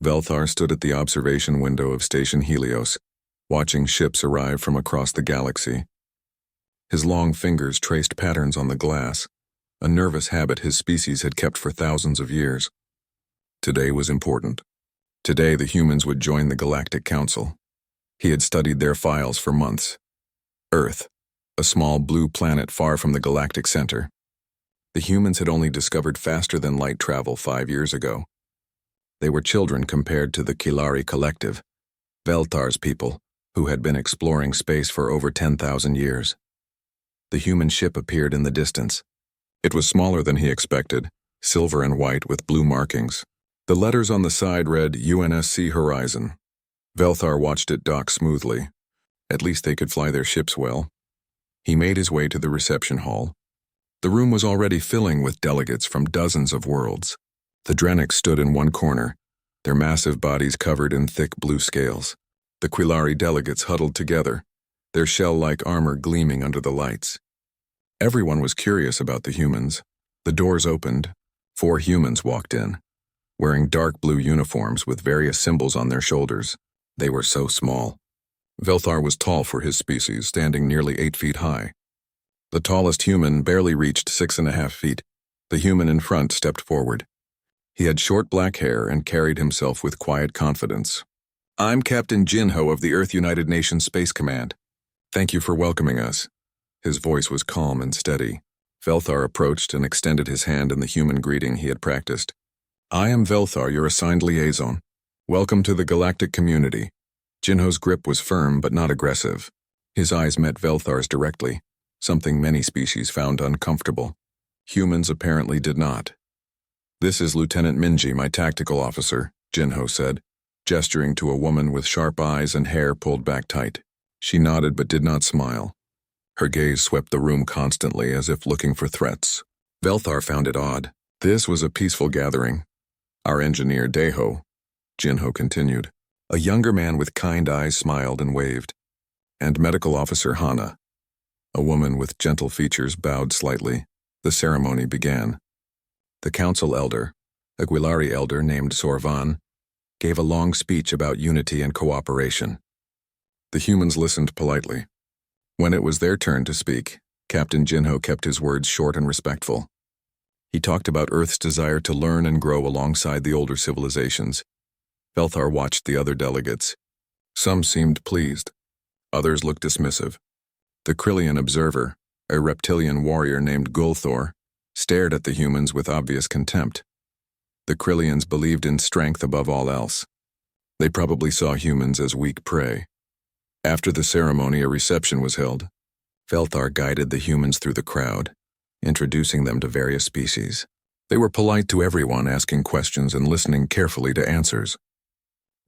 Velthar stood at the observation window of Station Helios, watching ships arrive from across the galaxy. His long fingers traced patterns on the glass, a nervous habit his species had kept for thousands of years. Today was important. Today the humans would join the Galactic Council. He had studied their files for months. Earth, a small blue planet far from the galactic center. The humans had only discovered faster-than-light travel 5 years ago. They were children compared to the Kilari Collective, Velthar's people, who had been exploring space for over 10,000 years. The human ship appeared in the distance. It was smaller than he expected, silver and white with blue markings. The letters on the side read UNSC Horizon. Velthar watched it dock smoothly. At least they could fly their ships well. He made his way to the reception hall. The room was already filling with delegates from dozens of worlds. The Drenics stood in one corner, their massive bodies covered in thick blue scales. The Quilari delegates huddled together, their shell-like armor gleaming under the lights. Everyone was curious about the humans. The doors opened. 4 humans walked in, wearing dark blue uniforms with various symbols on their shoulders. They were so small. Velthar was tall for his species, standing nearly 8 feet high. The tallest human barely reached 6.5 feet. The human in front stepped forward. He had short black hair and carried himself with quiet confidence. "I'm Captain Jinho of the Earth United Nations Space Command. Thank you for welcoming us." His voice was calm and steady. Velthar approached and extended his hand in the human greeting he had practiced. "I am Velthar, your assigned liaison. Welcome to the galactic community." Jinho's grip was firm but not aggressive. His eyes met Velthar's directly, something many species found uncomfortable. Humans apparently did not. "This is Lieutenant Minji, my tactical officer," Jinho said, gesturing to a woman with sharp eyes and hair pulled back tight. She nodded but did not smile. Her gaze swept the room constantly as if looking for threats. Velthar found it odd. This was a peaceful gathering. "Our engineer, Deho," Jinho continued. A younger man with kind eyes smiled and waved. "And Medical Officer Hana." A woman with gentle features bowed slightly. The ceremony began. The council elder, a Quilari elder named Sorvan, gave a long speech about unity and cooperation. The humans listened politely. When it was their turn to speak, Captain Jinho kept his words short and respectful. He talked about Earth's desire to learn and grow alongside the older civilizations. Velthar watched the other delegates. Some seemed pleased. Others looked dismissive. The Krillian observer, a reptilian warrior named Gulthor, stared at the humans with obvious contempt. The Krillians believed in strength above all else. They probably saw humans as weak prey. After the ceremony, a reception was held. Velthar guided the humans through the crowd, introducing them to various species. They were polite to everyone, asking questions and listening carefully to answers.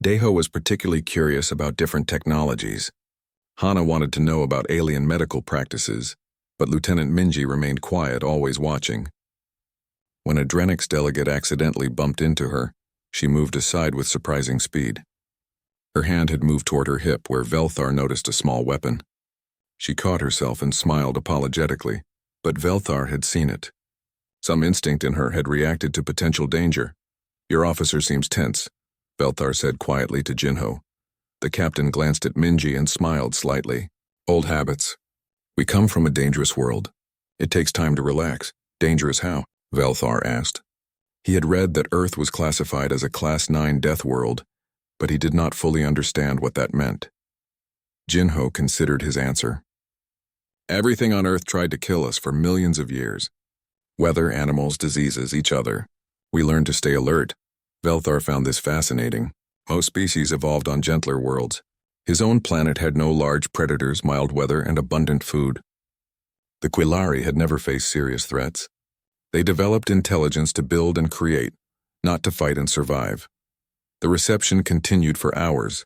Deho was particularly curious about different technologies. Hana wanted to know about alien medical practices, but Lieutenant Minji remained quiet, always watching. When a Drenix delegate accidentally bumped into her, she moved aside with surprising speed. Her hand had moved toward her hip where Velthar noticed a small weapon. She caught herself and smiled apologetically, but Velthar had seen it. Some instinct in her had reacted to potential danger. "Your officer seems tense," Velthar said quietly to Jinho. The captain glanced at Minji and smiled slightly. "Old habits. We come from a dangerous world. It takes time to relax." "Dangerous how?" Velthar asked. He had read that Earth was classified as a Class 9 death world, but he did not fully understand what that meant. Jinho considered his answer. "Everything on Earth tried to kill us for millions of years. Weather, animals, diseases, each other. We learned to stay alert." Velthar found this fascinating. Most species evolved on gentler worlds. His own planet had no large predators, mild weather, and abundant food. The Quilari had never faced serious threats. They developed intelligence to build and create, not to fight and survive. The reception continued for hours.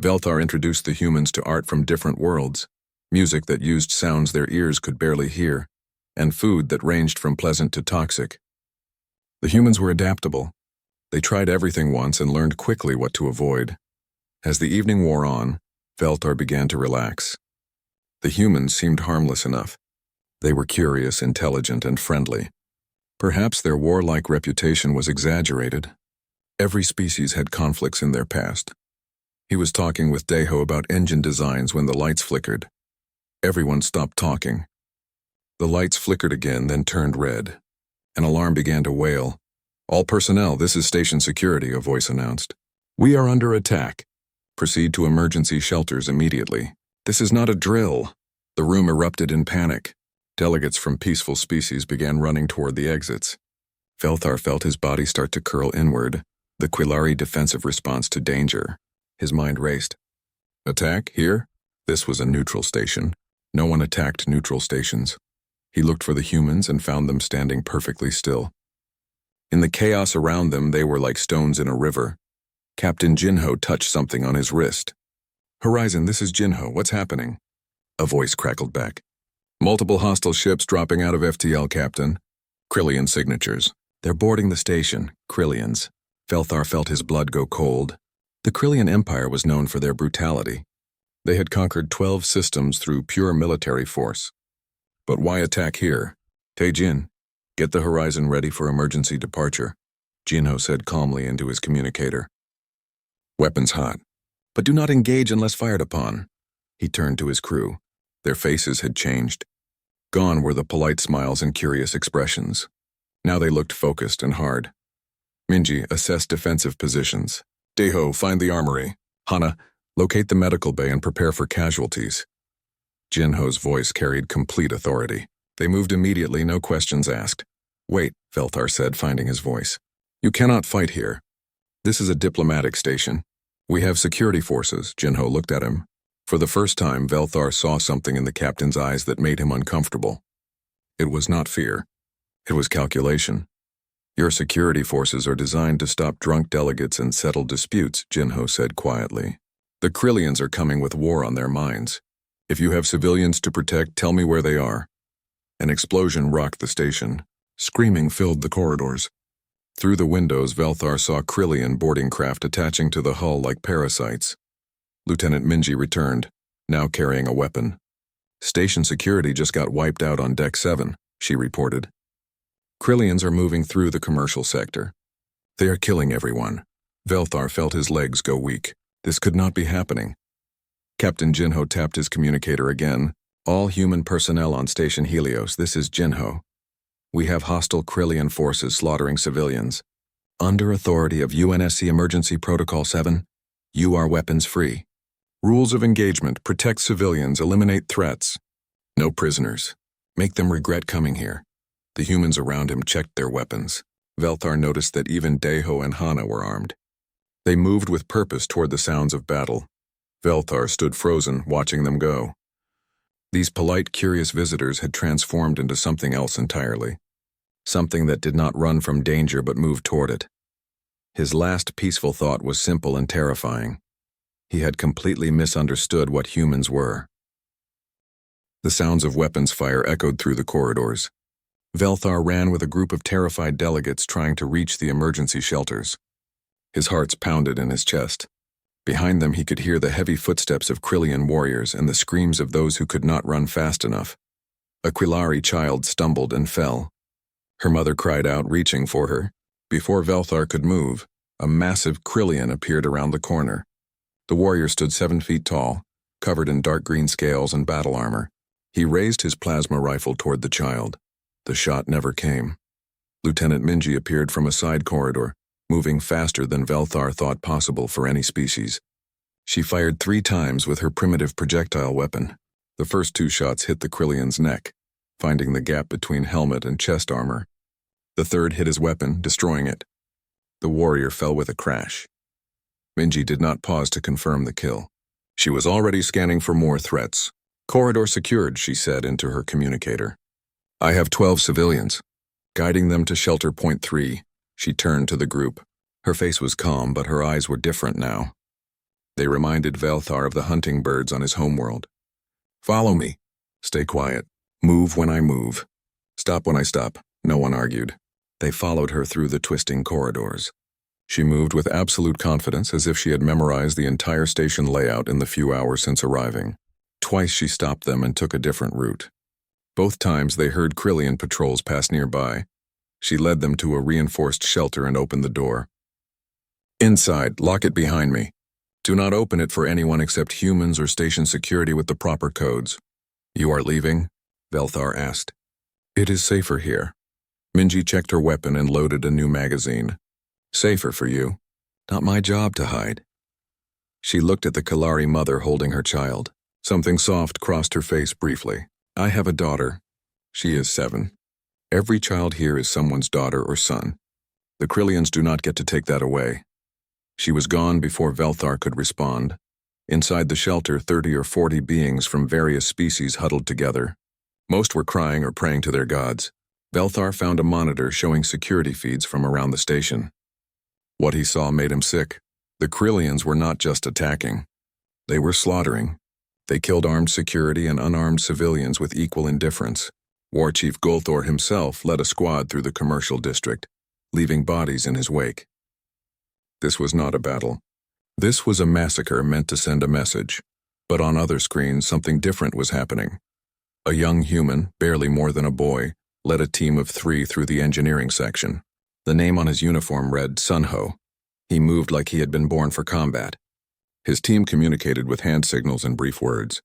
Velthar introduced the humans to art from different worlds, music that used sounds their ears could barely hear, and food that ranged from pleasant to toxic. The humans were adaptable. They tried everything once and learned quickly what to avoid. As the evening wore on, Velthar began to relax. The humans seemed harmless enough. They were curious, intelligent, and friendly. Perhaps their warlike reputation was exaggerated. Every species had conflicts in their past. He was talking with Deho about engine designs when the lights flickered. Everyone stopped talking. The lights flickered again, then turned red. An alarm began to wail. "All personnel, this is station security," a voice announced. "We are under attack. Proceed to emergency shelters immediately. This is not a drill." The room erupted in panic. Delegates from peaceful species began running toward the exits. Velthar felt his body start to curl inward, the Quillari defensive response to danger. His mind raced. Attack? Here? This was a neutral station. No one attacked neutral stations. He looked for the humans and found them standing perfectly still. In the chaos around them, they were like stones in a river. Captain Jinho touched something on his wrist. "Horizon, this is Jinho. What's happening?" A voice crackled back. "Multiple hostile ships dropping out of FTL, Captain. Krillian signatures. They're boarding the station. Krillians." Velthar felt his blood go cold. The Krillian Empire was known for their brutality. They had conquered 12 systems through pure military force. But why attack here? "Taejin, get the Horizon ready for emergency departure," Jinho said calmly into his communicator. "Weapons hot, but do not engage unless fired upon." He turned to his crew. Their faces had changed. Gone were the polite smiles and curious expressions. Now they looked focused and hard. Minji, assess defensive positions. Deho, find the armory. Hana, locate the medical bay and prepare for casualties. Jinho's voice carried complete authority. They moved immediately, no questions asked. "Wait," Velthar said, finding his voice. "You cannot fight here. This is a diplomatic station. We have security forces." Jinho looked at him. For the first time, Velthar saw something in the captain's eyes that made him uncomfortable. It was not fear. It was calculation. "Your security forces are designed to stop drunk delegates and settle disputes," Jinho said quietly. "The Krillians are coming with war on their minds. If you have civilians to protect, tell me where they are." An explosion rocked the station. Screaming filled the corridors. Through the windows, Velthar saw Krillian boarding craft attaching to the hull like parasites. Lieutenant Minji returned, now carrying a weapon. "Station security just got wiped out on Deck 7, she reported. "Krillians are moving through the commercial sector. They are killing everyone." Velthar felt his legs go weak. This could not be happening. Captain Jinho tapped his communicator again. "All human personnel on Station Helios, this is Jinho. We have hostile Krillian forces slaughtering civilians. Under authority of UNSC Emergency Protocol 7, you are weapons free. Rules of engagement: protect civilians, eliminate threats. No prisoners. Make them regret coming here." The humans around him checked their weapons. Velthar noticed that even Deho and Hana were armed. They moved with purpose toward the sounds of battle. Velthar stood frozen, watching them go. These polite, curious visitors had transformed into something else entirely. Something that did not run from danger but moved toward it. His last peaceful thought was simple and terrifying. He had completely misunderstood what humans were. The sounds of weapons fire echoed through the corridors. Velthar ran with a group of terrified delegates trying to reach the emergency shelters. His heart pounded in his chest. Behind them he could hear the heavy footsteps of Krillian warriors and the screams of those who could not run fast enough. A Quillari child stumbled and fell. Her mother cried out, reaching for her. Before Velthar could move, a massive Krillian appeared around the corner. The warrior stood 7 feet tall, covered in dark green scales and battle armor. He raised his plasma rifle toward the child. The shot never came. Lieutenant Minji appeared from a side corridor, moving faster than Velthar thought possible for any species. She fired 3 times with her primitive projectile weapon. The first 2 shots hit the Krillian's neck, finding the gap between helmet and chest armor. The third hit his weapon, destroying it. The warrior fell with a crash. Minji did not pause to confirm the kill. She was already scanning for more threats. "Corridor secured," she said into her communicator. "I have 12 civilians." Guiding them to shelter point 3, she turned to the group. Her face was calm, but her eyes were different now. They reminded Velthar of the hunting birds on his homeworld. "Follow me. Stay quiet. Move when I move. Stop when I stop." No one argued. They followed her through the twisting corridors. She moved with absolute confidence, as if she had memorized the entire station layout in the few hours since arriving. Twice she stopped them and took a different route. Both times they heard Krillian patrols pass nearby. She led them to a reinforced shelter and opened the door. Inside, lock it behind me. Do not open it for anyone except humans or station security with the proper codes. You are leaving? Velthar asked. It is safer here. Minji checked her weapon and loaded a new magazine. Safer for you. Not my job to hide. She looked at the Kalari mother holding her child. Something soft crossed her face briefly. I have a daughter. She is 7. Every child here is someone's daughter or son. The Krillians do not get to take that away. She was gone before Velthar could respond. Inside the shelter, 30 or 40 beings from various species huddled together. Most were crying or praying to their gods. Velthar found a monitor showing security feeds from around the station. What he saw made him sick. The Krillians were not just attacking. They were slaughtering. They killed armed security and unarmed civilians with equal indifference. War Chief Golthor himself led a squad through the commercial district, leaving bodies in his wake. This was not a battle. This was a massacre meant to send a message. But on other screens, something different was happening. A young human, barely more than a boy, led a team of 3 through the engineering section. The name on his uniform read Sunho. He moved like he had been born for combat. His team communicated with hand signals and brief words.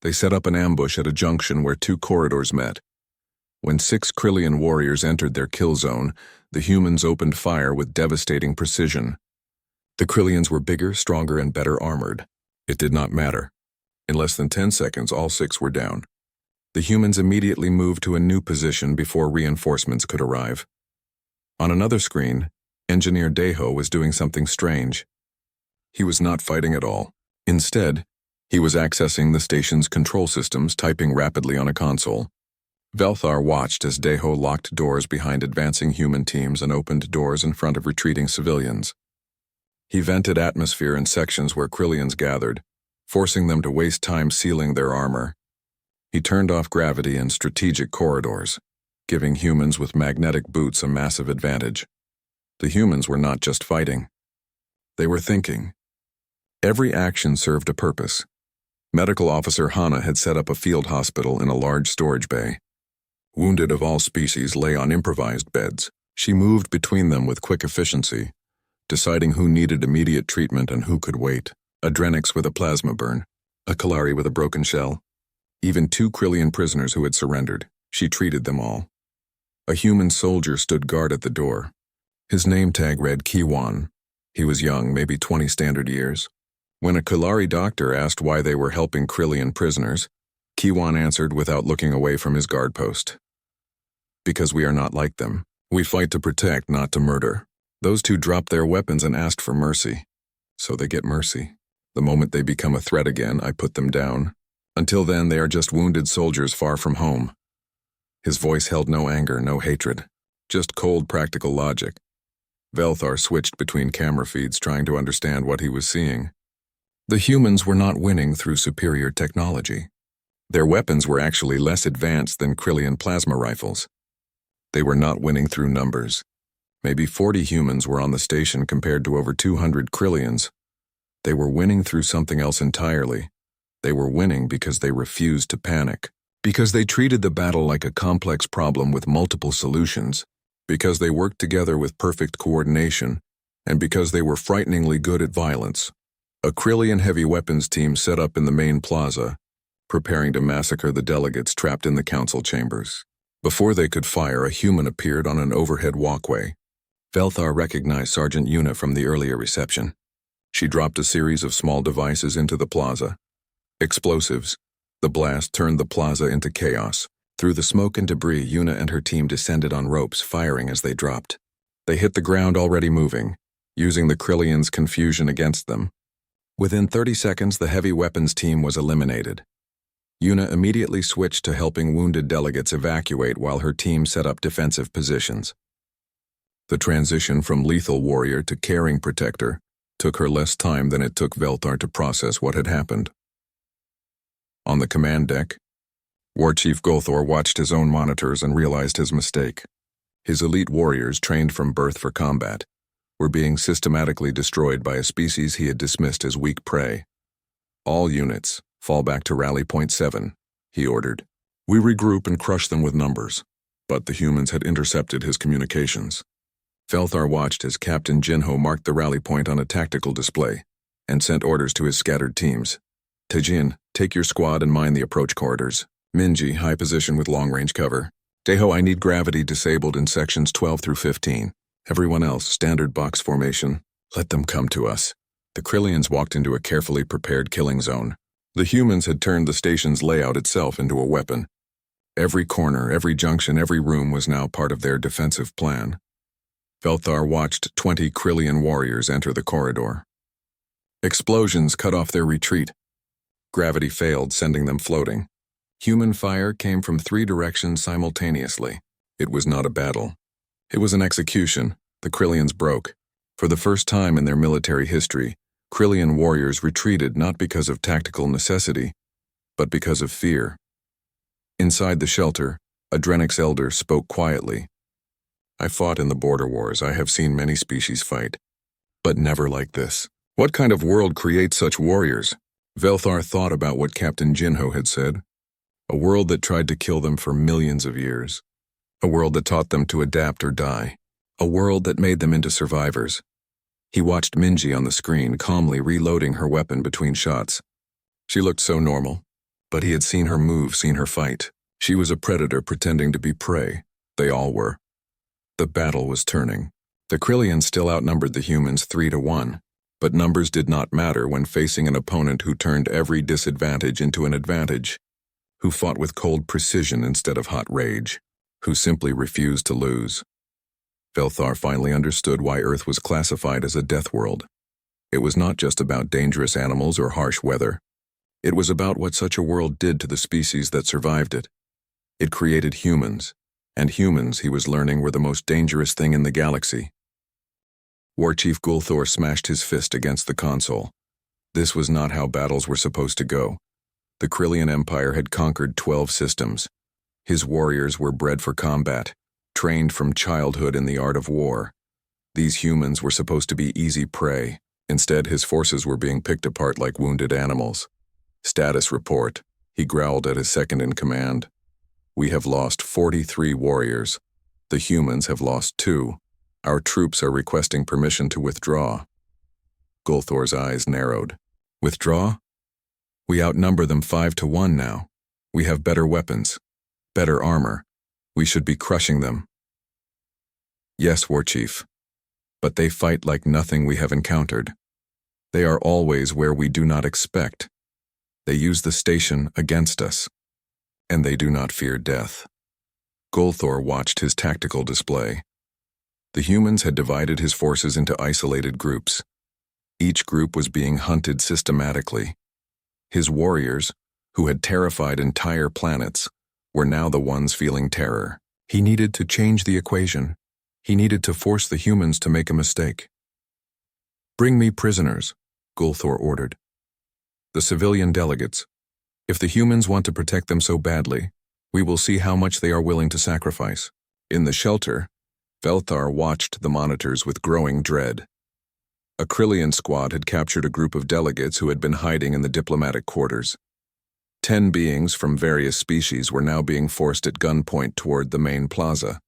They set up an ambush at a junction where 2 corridors met. When 6 Krillian warriors entered their kill zone, the humans opened fire with devastating precision. The Krillians were bigger, stronger, and better armored. It did not matter. In less than 10 seconds, all 6 were down. The humans immediately moved to a new position before reinforcements could arrive. On another screen, Engineer Deho was doing something strange. He was not fighting at all. Instead, he was accessing the station's control systems, typing rapidly on a console. Velthar watched as Deho locked doors behind advancing human teams and opened doors in front of retreating civilians. He vented atmosphere in sections where Krillians gathered, forcing them to waste time sealing their armor. He turned off gravity in strategic corridors, giving humans with magnetic boots a massive advantage. The humans were not just fighting. They were thinking. Every action served a purpose. Medical Officer Hana had set up a field hospital in a large storage bay. Wounded of all species lay on improvised beds. She moved between them with quick efficiency, deciding who needed immediate treatment and who could wait. A Drenix with a plasma burn, a Kalari with a broken shell, even 2 Krillian prisoners who had surrendered. She treated them all. A human soldier stood guard at the door. His name tag read Kiwan. He was young, maybe 20 standard years. When a Kalari doctor asked why they were helping Krillian prisoners, Kiwan answered without looking away from his guard post. Because we are not like them. We fight to protect, not to murder. Those 2 dropped their weapons and asked for mercy. So they get mercy. The moment they become a threat again, I put them down. Until then, they are just wounded soldiers far from home. His voice held no anger, no hatred. Just cold, practical logic. Velthar switched between camera feeds, trying to understand what he was seeing. The humans were not winning through superior technology. Their weapons were actually less advanced than Krillian plasma rifles. They were not winning through numbers. Maybe 40 humans were on the station compared to over 200 Krillians. They were winning through something else entirely. They were winning because they refused to panic. Because they treated the battle like a complex problem with multiple solutions. Because they worked together with perfect coordination. And because they were frighteningly good at violence. A Krillian heavy weapons team set up in the main plaza, preparing to massacre the delegates trapped in the council chambers. Before they could fire, a human appeared on an overhead walkway. Velthar recognized Sergeant Yuna from the earlier reception. She dropped a series of small devices into the plaza. Explosives. The blast turned the plaza into chaos. Through the smoke and debris, Yuna and her team descended on ropes, firing as they dropped. They hit the ground already moving, using the Krillians' confusion against them. Within 30 seconds, the heavy weapons team was eliminated. Yuna immediately switched to helping wounded delegates evacuate while her team set up defensive positions. The transition from lethal warrior to caring protector took her less time than it took Velthar to process what had happened. On the command deck, War Chief Golthor watched his own monitors and realized his mistake. His elite warriors, trained from birth for combat, were being systematically destroyed by a species he had dismissed as weak prey. All units, fall back to rally point 7, he ordered. We regroup and crush them with numbers. But the humans had intercepted his communications. Felthar watched as Captain Jinho marked the rally point on a tactical display and sent orders to his scattered teams. Tajin, take your squad and mine the approach corridors. Minji, high position with long-range cover. Deho, I need gravity disabled in sections 12 through 15. Everyone else, standard box formation. Let them come to us. The Krillians walked into a carefully prepared killing zone. The humans had turned the station's layout itself into a weapon. Every corner, every junction, every room was now part of their defensive plan. Felthar watched 20 Krillian warriors enter the corridor. Explosions cut off their retreat. Gravity failed, sending them floating. Human fire came from 3 directions simultaneously. It was not a battle. It was an execution. The Krillians broke. For the first time in their military history, Krillian warriors retreated not because of tactical necessity, but because of fear. Inside the shelter, a Drenix elder spoke quietly. I fought in the border wars. I have seen many species fight, but never like this. What kind of world creates such warriors? Velthar thought about what Captain Jinho had said. A world that tried to kill them for millions of years. A world that taught them to adapt or die. A world that made them into survivors. He watched Minji on the screen, calmly reloading her weapon between shots. She looked so normal, but he had seen her move, seen her fight. She was a predator pretending to be prey. They all were. The battle was turning. The Krillians still outnumbered the humans 3-1, but numbers did not matter when facing an opponent who turned every disadvantage into an advantage, who fought with cold precision instead of hot rage, who simply refused to lose. Velthar finally understood why Earth was classified as a death world. It was not just about dangerous animals or harsh weather. It was about what such a world did to the species that survived it. It created humans, and humans, he was learning, were the most dangerous thing in the galaxy. War Chief Gulthor smashed his fist against the console. This was not how battles were supposed to go. The Krillian Empire had conquered 12 systems. His warriors were bred for combat, trained from childhood in the art of war. These humans were supposed to be easy prey. Instead, his forces were being picked apart like wounded animals. Status report. He growled at his second-in-command. We have lost 43 warriors. The humans have lost 2. Our troops are requesting permission to withdraw. Gulthor's eyes narrowed. Withdraw? We outnumber them 5-1 now. We have better weapons, better armor. We should be crushing them. Yes, War Chief. But they fight like nothing we have encountered. They are always where we do not expect. They use the station against us. And they do not fear death. Gulthor watched his tactical display. The humans had divided his forces into isolated groups. Each group was being hunted systematically. His warriors, who had terrified entire planets, were now the ones feeling terror. He needed to change the equation. He needed to force the humans to make a mistake. Bring me prisoners, Gulthor ordered. The civilian delegates. If the humans want to protect them so badly, we will see how much they are willing to sacrifice. In the shelter, Velthar watched the monitors with growing dread. A Krillian squad had captured a group of delegates who had been hiding in the diplomatic quarters. 10 beings from various species were now being forced at gunpoint toward the main plaza.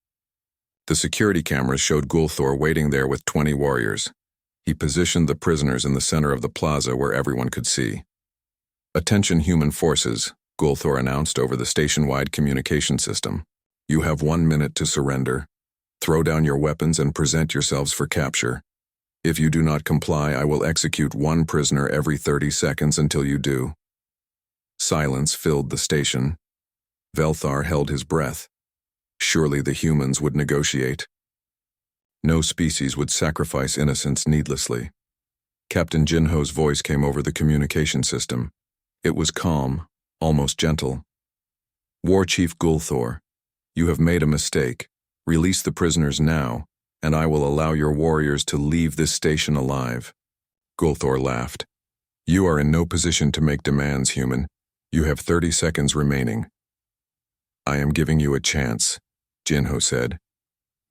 The security cameras showed Gulthor waiting there with 20 warriors. He positioned the prisoners in the center of the plaza where everyone could see. Attention human forces, Gulthor announced over the station-wide communication system. You have 1 minute to surrender. Throw down your weapons and present yourselves for capture. If you do not comply, I will execute 1 prisoner every 30 seconds until you do. Silence filled the station. Velthar held his breath. Surely the humans would negotiate. No species would sacrifice innocents needlessly. Captain Jinho's voice came over the communication system. It was calm, almost gentle. War Chief Gulthor, you have made a mistake. Release the prisoners now, and I will allow your warriors to leave this station alive. Gulthor laughed. You are in no position to make demands, human. You have 30 seconds remaining. I am giving you a chance, Jinho said.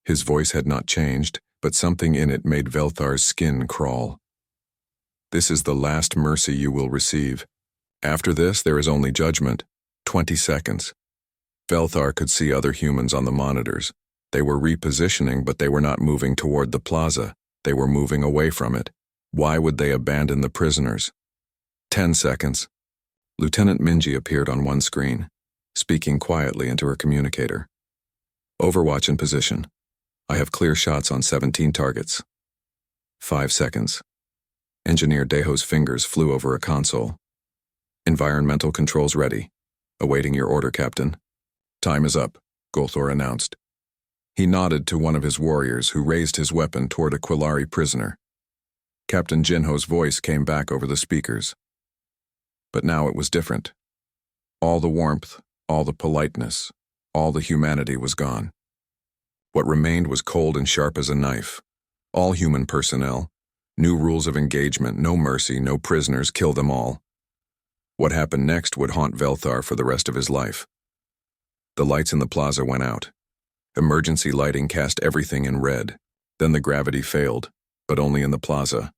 His voice had not changed, but something in it made Velthar's skin crawl. This is the last mercy you will receive. After this, there is only judgment. 20 seconds. Velthar could see other humans on the monitors. They were repositioning, but they were not moving toward the plaza. They were moving away from it. Why would they abandon the prisoners? 10 seconds. Lieutenant Minji appeared on one screen, speaking quietly into her communicator. Overwatch in position. I have clear shots on 17 targets. 5 seconds. Engineer Deho's fingers flew over a console. Environmental controls ready. Awaiting your order, Captain. Time is up, Golthor announced. He nodded to one of his warriors who raised his weapon toward a Quillari prisoner. Captain Jinho's voice came back over the speakers. But now it was different. All the warmth, all the politeness, all the humanity was gone. What remained was cold and sharp as a knife. All human personnel. New rules of engagement, no mercy, no prisoners, kill them all. What happened next would haunt Velthar for the rest of his life. The lights in the plaza went out. Emergency lighting cast everything in red. Then the gravity failed, but only in the plaza.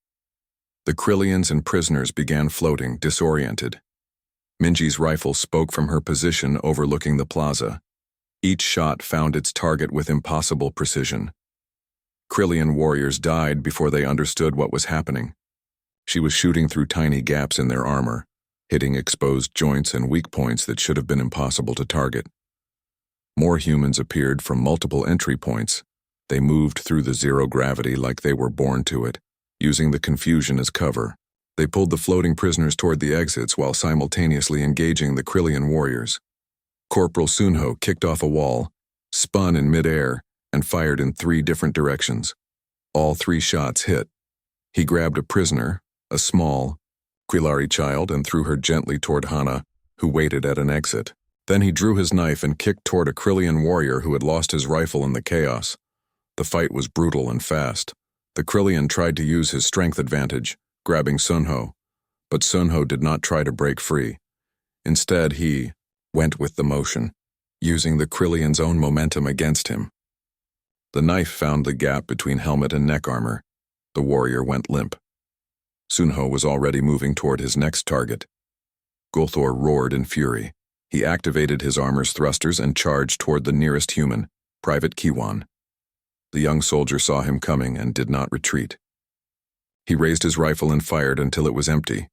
The Krillians and prisoners began floating, disoriented. Minji's rifle spoke from her position overlooking the plaza. Each shot found its target with impossible precision. Krillian warriors died before they understood what was happening. She was shooting through tiny gaps in their armor, hitting exposed joints and weak points that should have been impossible to target. More humans appeared from multiple entry points. They moved through the zero gravity like they were born to it, using the confusion as cover. They pulled the floating prisoners toward the exits while simultaneously engaging the Krillian warriors. Corporal Sunho kicked off a wall, spun in midair, and fired in 3 different directions. All 3 shots hit. He grabbed a prisoner, a small Quillari child, and threw her gently toward Hana, who waited at an exit. Then he drew his knife and kicked toward a Krillian warrior who had lost his rifle in the chaos. The fight was brutal and fast. The Krillian tried to use his strength advantage, grabbing Sunho, but Sunho did not try to break free. Instead, he went with the motion, using the Krillian's own momentum against him. The knife found the gap between helmet and neck armor. The warrior went limp. Sunho was already moving toward his next target. Golthor roared in fury. He activated his armor's thrusters and charged toward the nearest human, Private Kiwan. The young soldier saw him coming and did not retreat. He raised his rifle and fired until it was empty.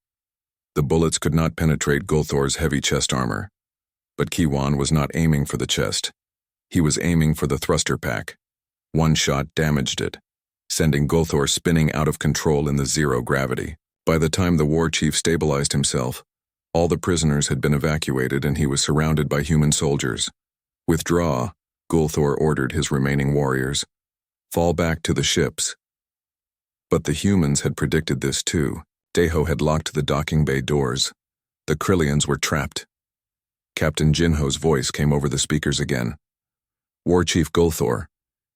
The bullets could not penetrate Golthor's heavy chest armor. But Kiwan was not aiming for the chest. He was aiming for the thruster pack. One shot damaged it, sending Golthor spinning out of control in the zero gravity. By the time the war chief stabilized himself, all the prisoners had been evacuated and he was surrounded by human soldiers. Withdraw, Golthor ordered his remaining warriors. Fall back to the ships. But the humans had predicted this too. Deho had locked the docking bay doors. The Krillians were trapped. Captain Jinho's voice came over the speakers again. War Chief Golthor,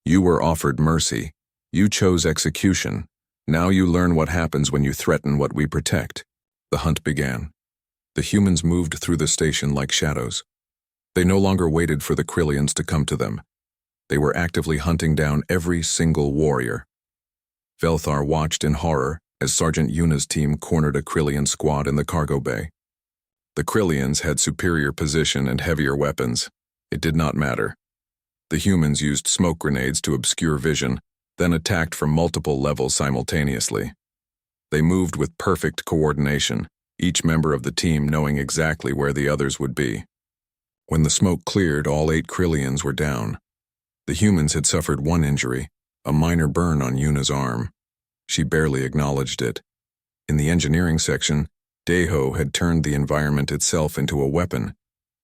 you were offered mercy. You chose execution. Now you learn what happens when you threaten what we protect. The hunt began. The humans moved through the station like shadows. They no longer waited for the Krillians to come to them. They were actively hunting down every single warrior. Velthar watched in horror as Sergeant Yuna's team cornered a Krillian squad in the cargo bay. The Krillians had superior position and heavier weapons. It did not matter. The humans used smoke grenades to obscure vision, then attacked from multiple levels simultaneously. They moved with perfect coordination, each member of the team knowing exactly where the others would be. When the smoke cleared, all 8 Krillians were down. The humans had suffered one injury, a minor burn on Yuna's arm. She barely acknowledged it. In the engineering section, Deho had turned the environment itself into a weapon.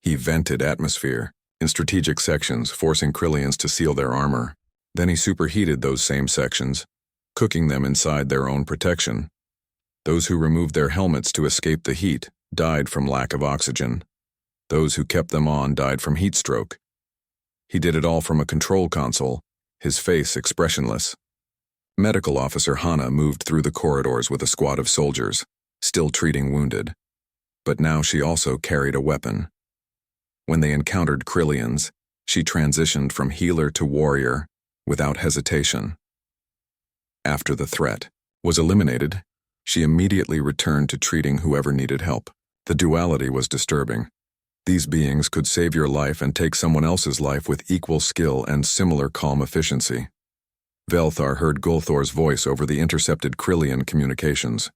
He vented atmosphere in strategic sections, forcing Krillians to seal their armor. Then he superheated those same sections, cooking them inside their own protection. Those who removed their helmets to escape the heat died from lack of oxygen. Those who kept them on died from heat stroke. He did it all from a control console, his face expressionless. Medical Officer Hana moved through the corridors with a squad of soldiers, still treating wounded. But now she also carried a weapon. When they encountered Krillians, she transitioned from healer to warrior without hesitation. After the threat was eliminated, she immediately returned to treating whoever needed help. The duality was disturbing. These beings could save your life and take someone else's life with equal skill and similar calm efficiency. Velthar heard Gulthor's voice over the intercepted Krillian communications.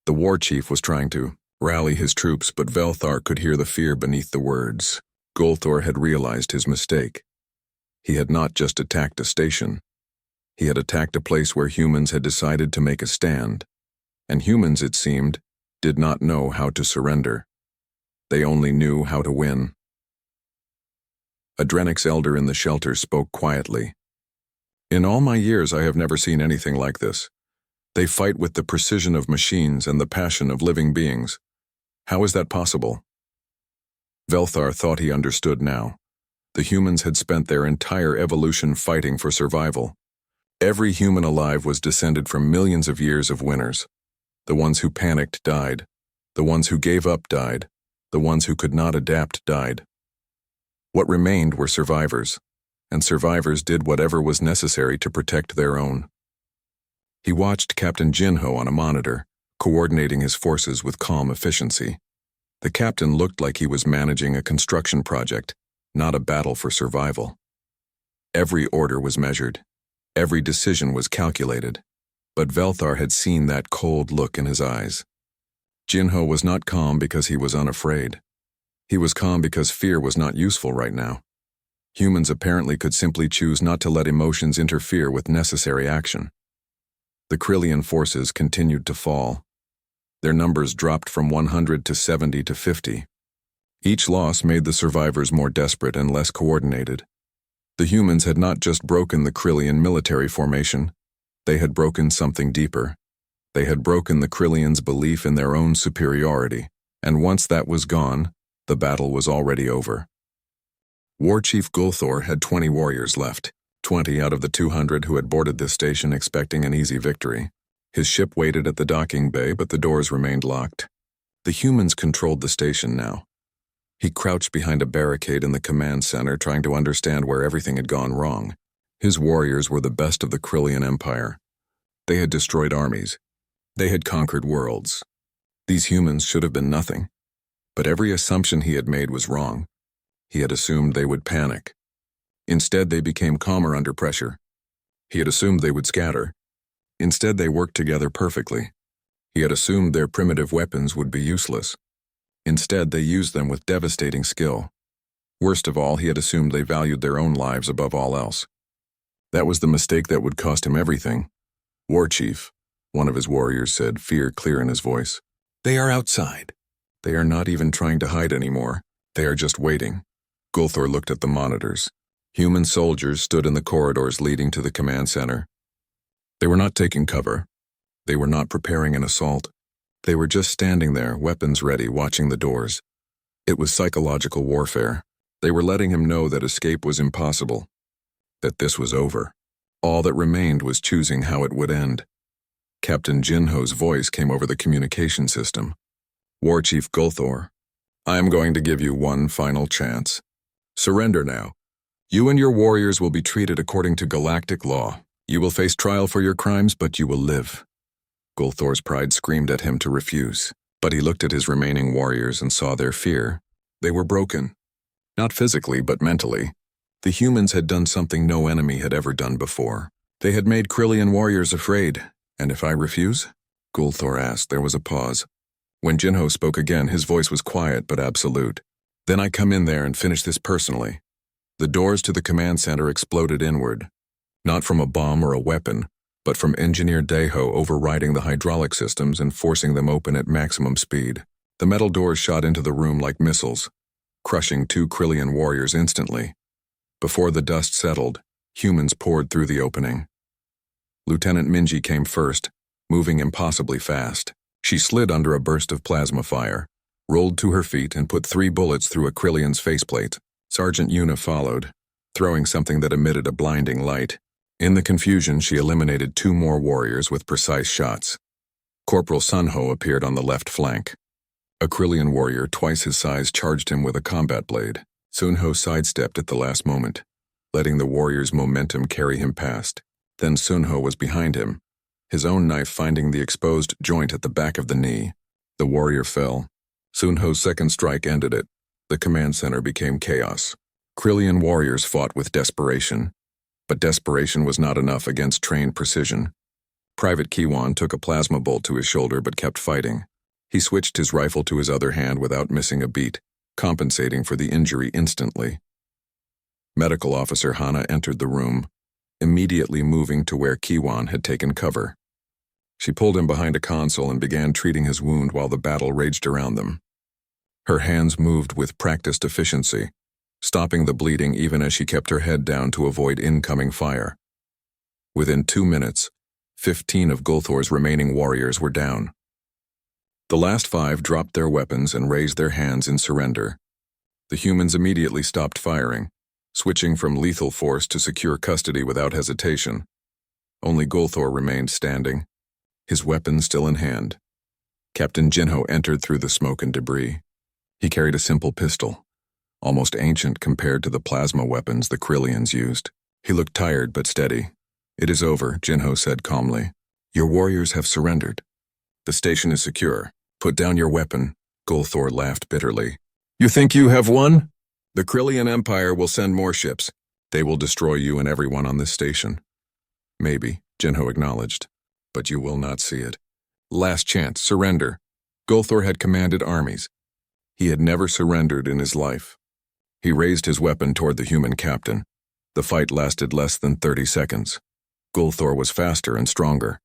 The war chief was trying to rally his troops, but Velthar could hear the fear beneath the words. Gulthor had realized his mistake. He had not just attacked a station. He had attacked a place where humans had decided to make a stand. And humans, it seemed, did not know how to surrender. They only knew how to win. A Drenix elder in the shelter spoke quietly. In all my years, I have never seen anything like this. They fight with the precision of machines and the passion of living beings. How is that possible? Velthar thought he understood now. The humans had spent their entire evolution fighting for survival. Every human alive was descended from millions of years of winners. The ones who panicked died. The ones who gave up died. The ones who could not adapt died. What remained were survivors, and survivors did whatever was necessary to protect their own. He watched Captain Jinho on a monitor, coordinating his forces with calm efficiency. The captain looked like he was managing a construction project, not a battle for survival. Every order was measured. Every decision was calculated. But Velthar had seen that cold look in his eyes. Jinho was not calm because he was unafraid. He was calm because fear was not useful right now. Humans apparently could simply choose not to let emotions interfere with necessary action. The Krillian forces continued to fall. Their numbers dropped from 100 to 70 to 50. Each loss made the survivors more desperate and less coordinated. The humans had not just broken the Krillian military formation, they had broken something deeper. They had broken the Krillians' belief in their own superiority, and once that was gone, the battle was already over. War Chief Gulthor had 20 warriors left, 20 out of the 200 who had boarded this station expecting an easy victory. His ship waited at the docking bay, but the doors remained locked. The humans controlled the station now. He crouched behind a barricade in the command center, trying to understand where everything had gone wrong. His warriors were the best of the Krillian Empire. They had destroyed armies. They had conquered worlds. These humans should have been nothing. But every assumption he had made was wrong. He had assumed they would panic. Instead, they became calmer under pressure. He had assumed they would scatter. Instead, they worked together perfectly. He had assumed their primitive weapons would be useless. Instead, they used them with devastating skill. Worst of all, he had assumed they valued their own lives above all else. That was the mistake that would cost him everything. War Chief, one of his warriors said, fear clear in his voice. They are outside. They are not even trying to hide anymore. They are just waiting. Gulthor looked at the monitors. Human soldiers stood in the corridors leading to the command center. They were not taking cover. They were not preparing an assault. They were just standing there, weapons ready, watching the doors. It was psychological warfare. They were letting him know that escape was impossible, that this was over. All that remained was choosing how it would end. Captain Jinho's voice came over the communication system. War Chief Gulthor, I am going to give you one final chance. Surrender now. You and your warriors will be treated according to galactic law. You will face trial for your crimes, but you will live. Gulthor's pride screamed at him to refuse, but he looked at his remaining warriors and saw their fear. They were broken. Not physically, but mentally. The humans had done something no enemy had ever done before. They had made Krillian warriors afraid. And if I refuse? Gulthor asked. There was a pause. When Jinho spoke again, his voice was quiet but absolute. Then I come in there and finish this personally. The doors to the command center exploded inward. Not from a bomb or a weapon, but from Engineer Deho overriding the hydraulic systems and forcing them open at maximum speed. The metal doors shot into the room like missiles, crushing 2 Krillian warriors instantly. Before the dust settled, humans poured through the opening. Lieutenant Minji came first, moving impossibly fast. She slid under a burst of plasma fire, rolled to her feet and put 3 bullets through a Krillian's faceplate. Sergeant Yuna followed, throwing something that emitted a blinding light. In the confusion, she eliminated 2 more warriors with precise shots. Corporal Sunho appeared on the left flank. A Krillian warrior twice his size charged him with a combat blade. Sunho sidestepped at the last moment, letting the warrior's momentum carry him past. Then Sunho was behind him, his own knife finding the exposed joint at the back of the knee. The warrior fell. Sunho's second strike ended it. The command center became chaos. Krillian warriors fought with desperation, but desperation was not enough against trained precision. Private Kiwan took a plasma bolt to his shoulder but kept fighting. He switched his rifle to his other hand without missing a beat, compensating for the injury instantly. Medical Officer Hana entered the room, immediately moving to where Kiwan had taken cover. She pulled him behind a console and began treating his wound while the battle raged around them. Her hands moved with practiced efficiency, stopping the bleeding even as she kept her head down to avoid incoming fire. Within 2 minutes, 15 of Gulthor's remaining warriors were down. The last 5 dropped their weapons and raised their hands in surrender. The humans immediately stopped firing, switching from lethal force to secure custody without hesitation. Only Gulthor remained standing, his weapon still in hand. Captain Jinho entered through the smoke and debris. He carried a simple pistol, almost ancient compared to the plasma weapons the Krillians used. He looked tired but steady. "It is over," Jinho said calmly. "Your warriors have surrendered. The station is secure. Put down your weapon." Gulthor laughed bitterly. "You think you have won? The Krillian Empire will send more ships. They will destroy you and everyone on this station." "Maybe," Jinho acknowledged, "but you will not see it. Last chance, surrender." Gulthor had commanded armies. He had never surrendered in his life. He raised his weapon toward the human captain. The fight lasted less than 30 seconds. Gulthor was faster and stronger.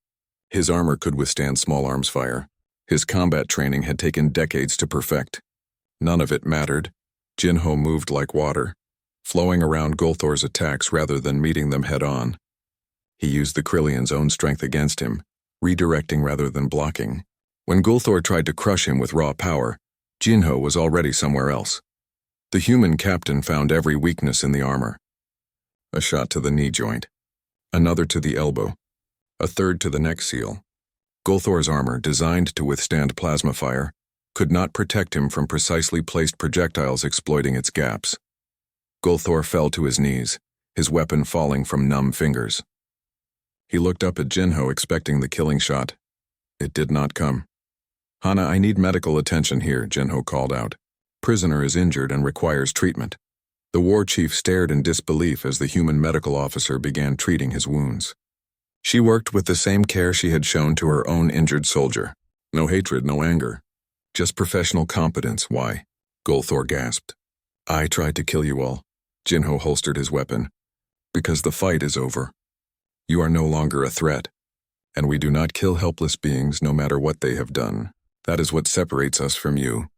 His armor could withstand small arms fire. His combat training had taken decades to perfect. None of it mattered. Jinho moved like water, flowing around Gulthor's attacks rather than meeting them head-on. He used the Krillian's own strength against him, redirecting rather than blocking. When Gulthor tried to crush him with raw power, Jinho was already somewhere else. The human captain found every weakness in the armor. A shot to the knee joint, another to the elbow, a third to the neck seal. Gulthor's armor, designed to withstand plasma fire, could not protect him from precisely placed projectiles exploiting its gaps. Gulthor fell to his knees, his weapon falling from numb fingers. He looked up at Jinho expecting the killing shot. It did not come. "Hana, I need medical attention here," Jinho called out. "Prisoner is injured and requires treatment." The war chief stared in disbelief as the human medical officer began treating his wounds. She worked with the same care she had shown to her own injured soldier. No hatred, no anger. Just professional competence. "Why?" Gulthor gasped. "I tried to kill you all." Jinho holstered his weapon. "Because the fight is over. You are no longer a threat, and we do not kill helpless beings no matter what they have done. That is what separates us from you."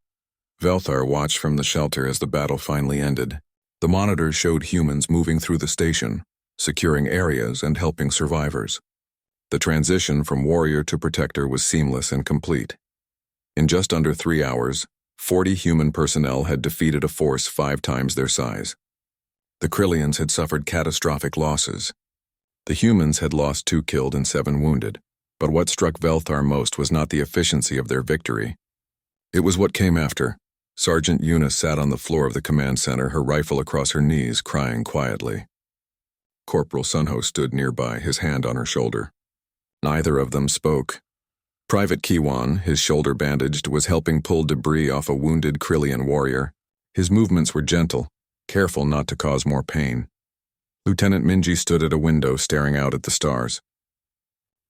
Velthar watched from the shelter as the battle finally ended. The monitors showed humans moving through the station, securing areas and helping survivors. The transition from warrior to protector was seamless and complete. In just under 3 hours, 40 human personnel had defeated a force 5 times their size. The Krillians had suffered catastrophic losses. The humans had lost 2 killed and 7 wounded, but what struck Velthar most was not the efficiency of their victory. It was what came after. Sergeant Eunice sat on the floor of the command center, her rifle across her knees, crying quietly. Corporal Sunho stood nearby, his hand on her shoulder. Neither of them spoke. Private Kiwan, his shoulder bandaged, was helping pull debris off a wounded Krillian warrior. His movements were gentle, careful not to cause more pain. Lieutenant Minji stood at a window staring out at the stars.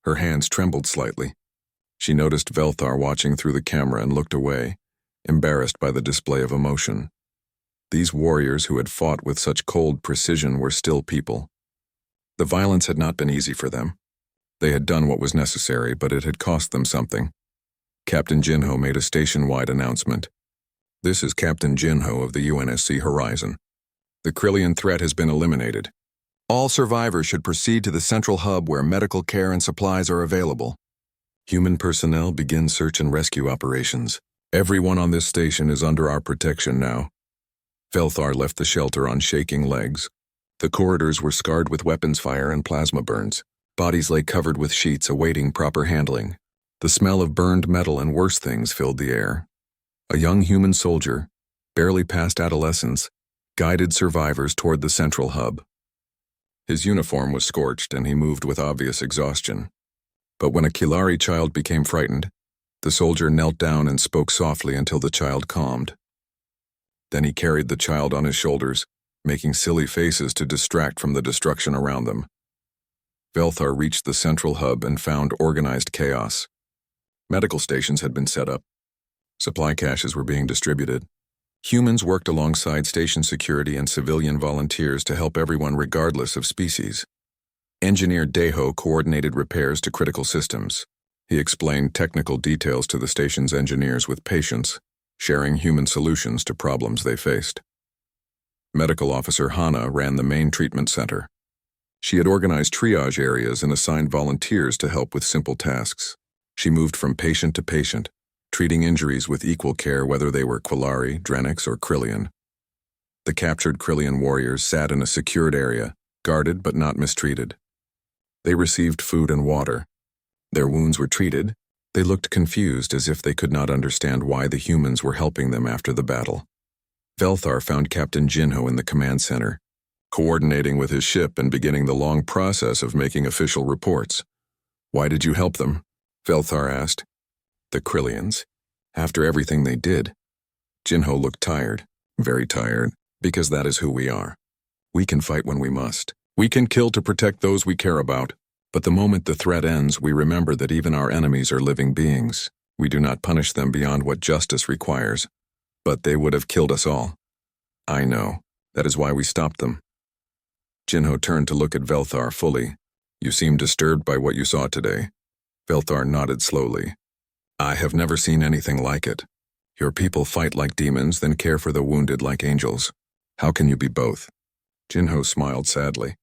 Her hands trembled slightly. She noticed Velthar watching through the camera and looked away, embarrassed by the display of emotion. These warriors who had fought with such cold precision were still people. The violence had not been easy for them. They had done what was necessary, but it had cost them something. Captain Jinho made a station-wide announcement. "This is Captain Jinho of the UNSC Horizon. The Krillian threat has been eliminated. All survivors should proceed to the central hub where medical care and supplies are available. Human personnel begin search and rescue operations. Everyone on this station is under our protection now." Velthar left the shelter on shaking legs. The corridors were scarred with weapons fire and plasma burns. Bodies lay covered with sheets awaiting proper handling. The smell of burned metal and worse things filled the air. A young human soldier, barely past adolescence, guided survivors toward the central hub. His uniform was scorched and he moved with obvious exhaustion. But when a Kilari child became frightened, the soldier knelt down and spoke softly until the child calmed. Then he carried the child on his shoulders, making silly faces to distract from the destruction around them. Velthar reached the central hub and found organized chaos. Medical stations had been set up. Supply caches were being distributed. Humans worked alongside station security and civilian volunteers to help everyone regardless of species. Engineer Deho coordinated repairs to critical systems. He explained technical details to the station's engineers with patience, sharing human solutions to problems they faced. Medical Officer Hana ran the main treatment center. She had organized triage areas and assigned volunteers to help with simple tasks. She moved from patient to patient, treating injuries with equal care whether they were Quillari, Drenix, or Krillian. The captured Krillian warriors sat in a secured area, guarded but not mistreated. They received food and water. Their wounds were treated. They looked confused as if they could not understand why the humans were helping them after the battle. Velthar found Captain Jinho in the command center, coordinating with his ship and beginning the long process of making official reports. "Why did you help them?" Velthar asked. "The Krillians. After everything they did." Jinho looked tired, very tired, because that is who we are. We can fight when we must. We can kill to protect those we care about. But the moment the threat ends, we remember that even our enemies are living beings. We do not punish them beyond what justice requires. But they would have killed us all. I know. That is why we stopped them. Jinho turned to look at Velthar fully. "You seem disturbed by what you saw today." Velthar nodded slowly. "I have never seen anything like it. Your people fight like demons, then care for the wounded like angels. How can you be both?" Jinho smiled sadly.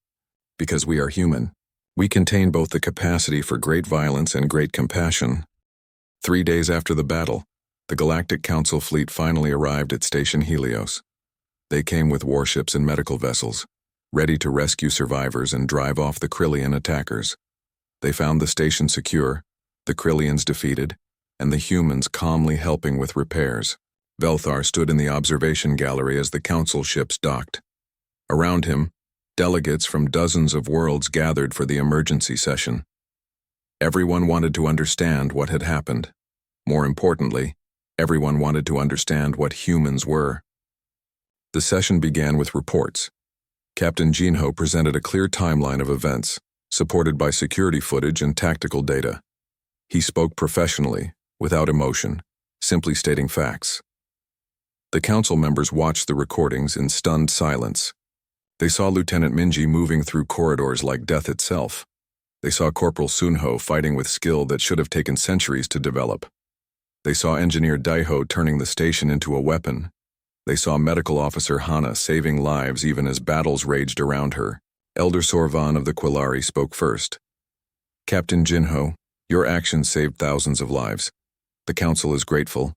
"Because we are human. We contain both the capacity for great violence and great compassion." 3 days after the battle, the Galactic Council fleet finally arrived at Station Helios. They came with warships and medical vessels, ready to rescue survivors and drive off the Krillian attackers. They found the station secure, the Krillians defeated, and the humans calmly helping with repairs. Velthar stood in the observation gallery as the Council ships docked. Around him, delegates from dozens of worlds gathered for the emergency session. Everyone wanted to understand what had happened. More importantly, everyone wanted to understand what humans were. The session began with reports. Captain Jinho presented a clear timeline of events, supported by security footage and tactical data. He spoke professionally, without emotion, simply stating facts. The council members watched the recordings in stunned silence. They saw Lieutenant Minji moving through corridors like death itself. They saw Corporal Sunho fighting with skill that should have taken centuries to develop. They saw Engineer Daiho turning the station into a weapon. They saw Medical Officer Hana saving lives even as battles raged around her. Elder Sorvan of the Quillari spoke first. "Captain Jinho, your actions saved thousands of lives. The Council is grateful,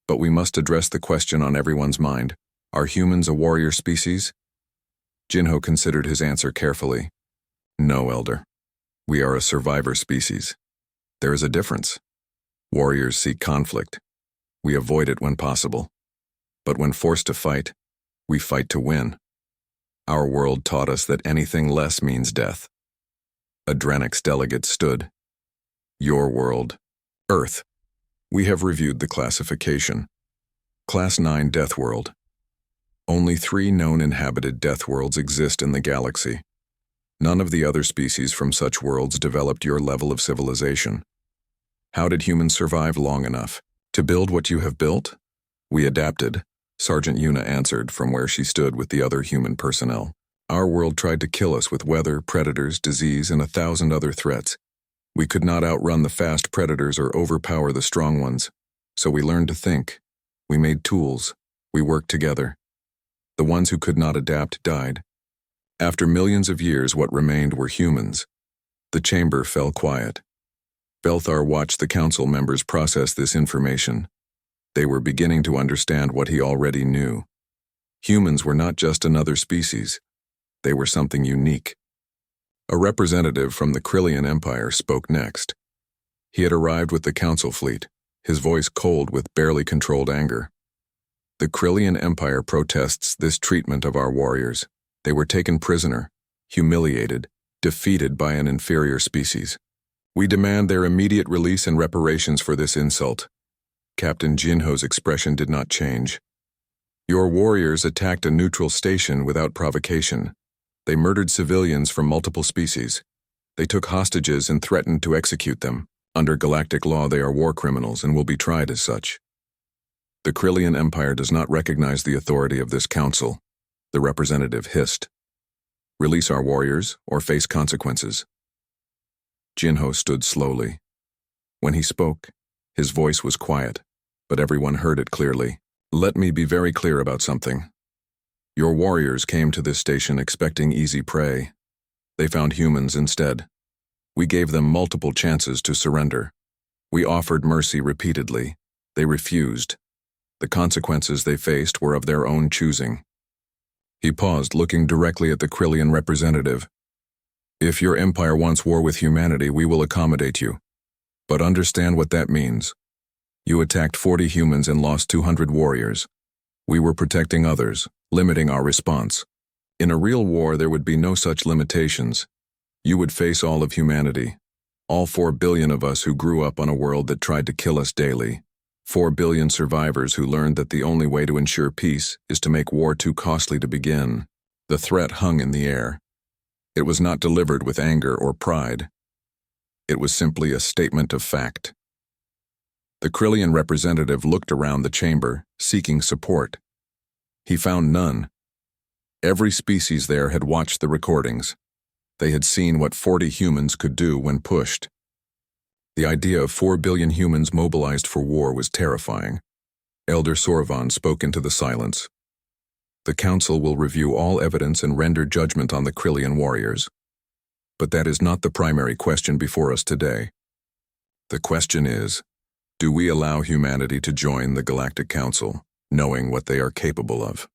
but we must address the question on everyone's mind. Are humans a warrior species?" Jinho considered his answer carefully. "No, Elder. We are a survivor species. There is a difference. Warriors seek conflict. We avoid it when possible. But when forced to fight, we fight to win. Our world taught us that anything less means death." A Drenix delegate stood. "Your world, Earth. We have reviewed the classification. Class 9 Death World. Only 3 known inhabited death worlds exist in the galaxy. None of the other species from such worlds developed your level of civilization. How did humans survive long enough to build what you have built? We adapted," Sergeant Yuna answered from where she stood with the other human personnel. "Our world tried to kill us with weather, predators, disease, and 1,000 other threats. We could not outrun the fast predators or overpower the strong ones. So we learned to think. We made tools. We worked together. The ones who could not adapt died. After millions of years, what remained were humans." The chamber fell quiet. Velthar watched the council members process this information. They were beginning to understand what he already knew. Humans were not just another species. They were something unique. A representative from the Krillian Empire spoke next. He had arrived with the council fleet, his voice cold with barely controlled anger. "The Krillian Empire protests this treatment of our warriors. They were taken prisoner, humiliated, defeated by an inferior species. We demand their immediate release and reparations for this insult." Captain Jinho's expression did not change. Your warriors attacked a neutral station without provocation. They murdered civilians from multiple species. They took hostages and threatened to execute them. Under galactic law, they are war criminals and will be tried as such. The Krillian Empire does not recognize the authority of this council, the representative hissed. Release our warriors or face consequences. Jinho stood slowly. When he spoke, his voice was quiet, but everyone heard it clearly. Let me be very clear about something. Your warriors came to this station expecting easy prey. They found humans instead. We gave them multiple chances to surrender. We offered mercy repeatedly. They refused. The consequences they faced were of their own choosing. He paused, looking directly at the Krillian representative. If your empire wants war with humanity, we will accommodate you. But understand what that means. You attacked 40 humans and lost 200 warriors. We were protecting others, limiting our response. In a real war, there would be no such limitations. You would face all of humanity. All 4 billion of us who grew up on a world that tried to kill us daily. 4 billion survivors who learned that the only way to ensure peace is to make war too costly to begin. The threat hung in the air. It was not delivered with anger or pride. It was simply a statement of fact. The Krillian representative looked around the chamber, seeking support. He found none. Every species there had watched the recordings. They had seen what 40 humans could do when pushed. The idea of 4 billion humans mobilized for war was terrifying. Elder Sorvan spoke into the silence. The Council will review all evidence and render judgment on the Krillian warriors. But that is not the primary question before us today. The question is, do we allow humanity to join the Galactic Council, knowing what they are capable of?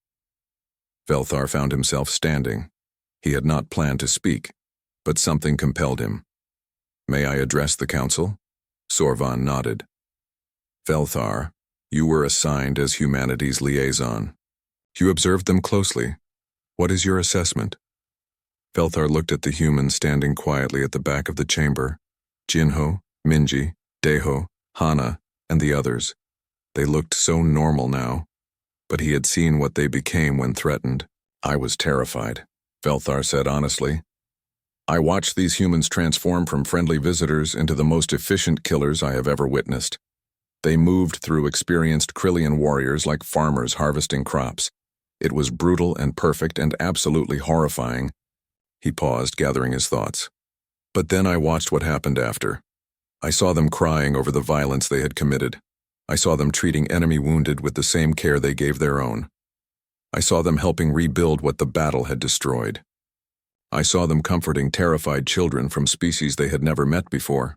Velthar found himself standing. He had not planned to speak, but something compelled him. May I address the Council? Sorvan nodded. Velthar, you were assigned as humanity's liaison. You observed them closely. What is your assessment? Velthar looked at the humans standing quietly at the back of the chamber. Jinho, Minji, Deho, Hana, and the others. They looked so normal now, but he had seen what they became when threatened. I was terrified, Velthar said honestly. I watched these humans transform from friendly visitors into the most efficient killers I have ever witnessed. They moved through experienced Krillian warriors like farmers harvesting crops. It was brutal and perfect and absolutely horrifying. He paused, gathering his thoughts. But then I watched what happened after. I saw them crying over the violence they had committed. I saw them treating enemy wounded with the same care they gave their own. I saw them helping rebuild what the battle had destroyed. I saw them comforting terrified children from species they had never met before.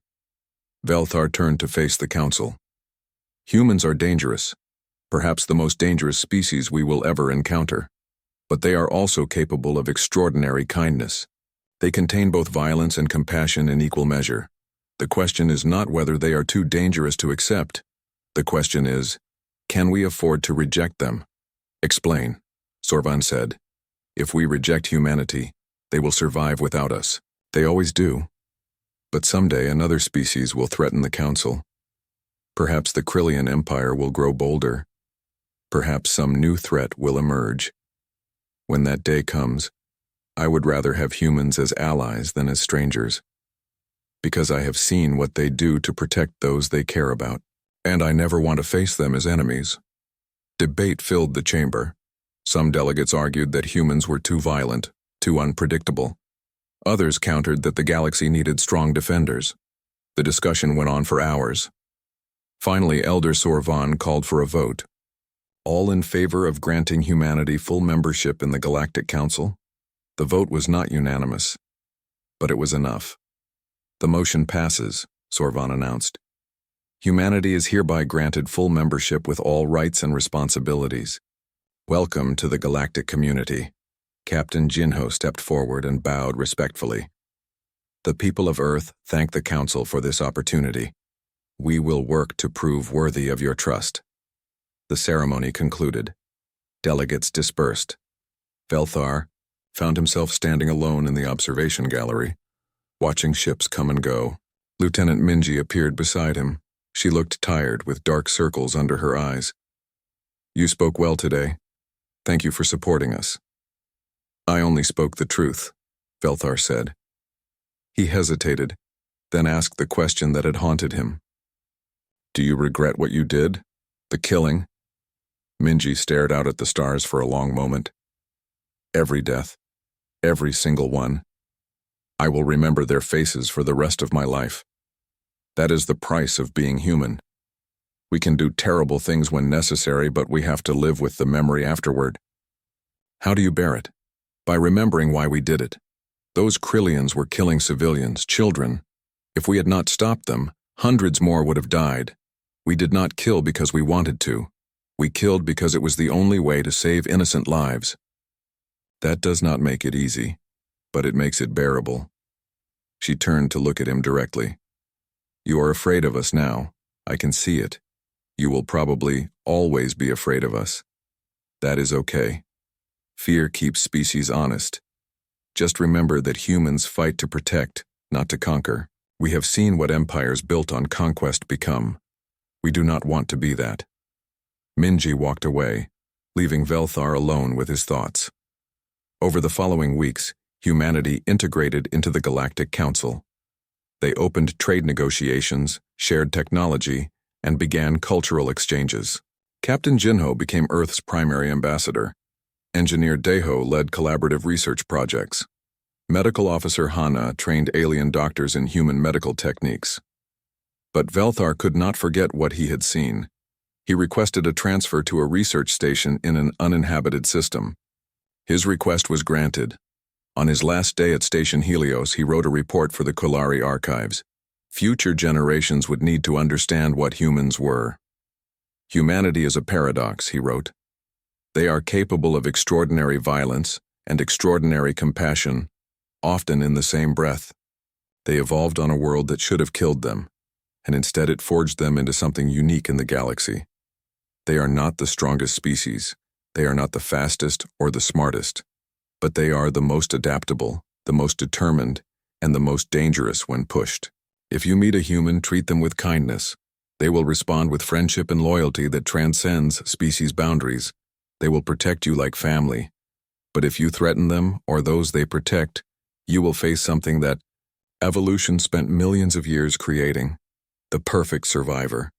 Velthar turned to face the Council. Humans are dangerous, perhaps the most dangerous species we will ever encounter. But they are also capable of extraordinary kindness. They contain both violence and compassion in equal measure. The question is not whether they are too dangerous to accept. The question is, can we afford to reject them? Explain, Sorvan said. If we reject humanity, they will survive without us. They always do. But someday another species will threaten the Council. Perhaps the Krillian Empire will grow bolder. Perhaps some new threat will emerge. When that day comes, I would rather have humans as allies than as strangers, because I have seen what they do to protect those they care about, and I never want to face them as enemies. Debate filled the chamber. Some delegates argued that humans were too violent, too unpredictable. Others countered that the galaxy needed strong defenders. The discussion went on for hours. Finally, Elder Sorvan called for a vote. All in favor of granting humanity full membership in the Galactic Council? The vote was not unanimous, but it was enough. The motion passes, Sorvan announced. Humanity is hereby granted full membership with all rights and responsibilities. Welcome to the galactic community. Captain Jinho stepped forward and bowed respectfully. The people of Earth thank the Council for this opportunity. We will work to prove worthy of your trust. The ceremony concluded. Delegates dispersed. Velthar found himself standing alone in the observation gallery, watching ships come and go. Lieutenant Minji appeared beside him. She looked tired, with dark circles under her eyes. You spoke well today. Thank you for supporting us. I only spoke the truth, Velthar said. He hesitated, then asked the question that had haunted him. Do you regret what you did? The killing? Minji stared out at the stars for a long moment. Every death. Every single one. I will remember their faces for the rest of my life. That is the price of being human. We can do terrible things when necessary, but we have to live with the memory afterward. How do you bear it? By remembering why we did it. Those Krillians were killing civilians, children. If we had not stopped them, hundreds more would have died. We did not kill because we wanted to. We killed because it was the only way to save innocent lives. That does not make it easy, but it makes it bearable. She turned to look at him directly. You are afraid of us now. I can see it. You will probably always be afraid of us. That is okay. Fear keeps species honest. Just remember that humans fight to protect, not to conquer. We have seen what empires built on conquest become. We do not want to be that. Minji walked away, leaving Velthar alone with his thoughts. Over the following weeks, humanity integrated into the Galactic Council. They opened trade negotiations, shared technology, and began cultural exchanges. Captain Jinho became Earth's primary ambassador. Engineer Deho led collaborative research projects. Medical Officer Hana trained alien doctors in human medical techniques. But Velthar could not forget what he had seen. He requested a transfer to a research station in an uninhabited system. His request was granted. On his last day at Station Helios, he wrote a report for the Kolari archives. Future generations would need to understand what humans were. Humanity is a paradox, he wrote. They are capable of extraordinary violence and extraordinary compassion, often in the same breath. They evolved on a world that should have killed them, and instead it forged them into something unique in the galaxy. They are not the strongest species, they are not the fastest or the smartest, but they are the most adaptable, the most determined, and the most dangerous when pushed. If you meet a human, treat them with kindness. They will respond with friendship and loyalty that transcends species boundaries. They will protect you like family. But if you threaten them or those they protect, you will face something that evolution spent millions of years creating: the perfect survivor.